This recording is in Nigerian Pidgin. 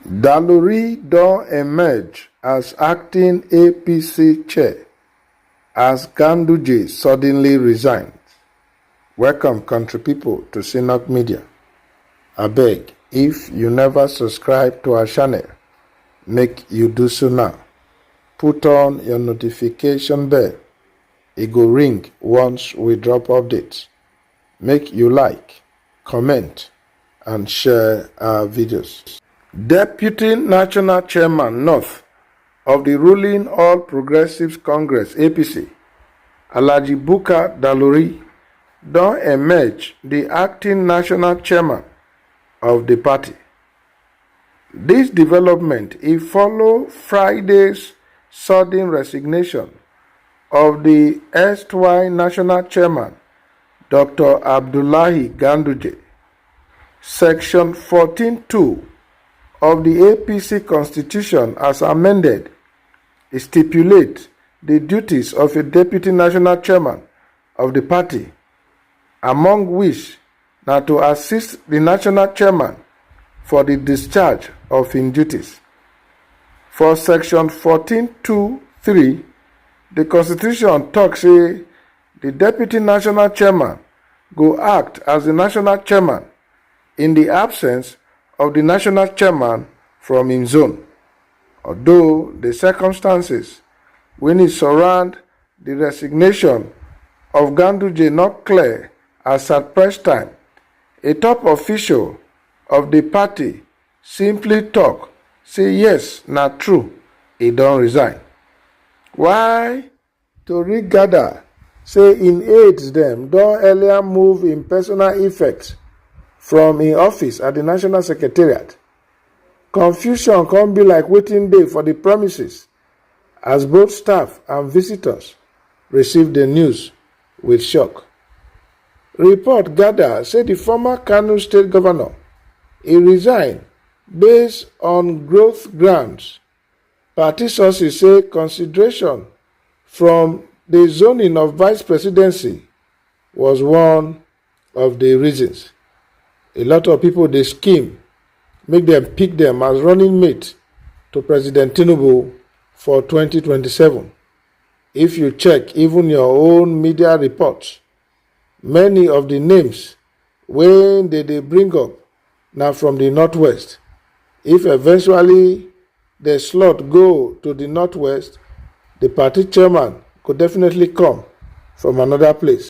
Dalori don emerge as acting APC chair as Ganduje suddenly resigns. Welcome, country people, to Synod Media. Abeg, if you never subscribe to our channel, make you do so now. Put on your notification bell. It go ring once we drop updates. Make you like, comment, and share our videos. Deputy National Chairman North of the ruling All Progressives Congress APC, Alhaji Bukar Dalori, don emerge the acting national chairman of the party. This development follow Friday's sudden resignation of the erstwhile national chairman, Dr. Abdullahi Ganduje. Section 14(2) of the APC Constitution as amended stipulates the duties of a deputy national chairman of the party, among which na to assist the national chairman for the discharge of his duties. For section 14(2)(3), the Constitution talks say the deputy national chairman go act as the national chairman in the absence of the national chairman from his zone, although the circumstances when it surround the resignation of Ganduje not clear as at press time. A top official of the party simply talk, say yes, not true, he don resign. Why Tori gather say in aides dem don earlier move in personal effects from in office at the National Secretariat. Confusion come be like waiting day for the premises as both staff and visitors receive the news with shock. Report gather say the former Kano State Governor he resigned based on growth grounds. Party sources say consideration from the zoning of vice presidency was one of the reasons. A lot of people they scheme, make them pick them as running mate to President Tinubu for 2027. If you check even your own media reports, many of the names when they bring up now from the Northwest. If eventually the slot go to the Northwest, the party chairman could definitely come from another place.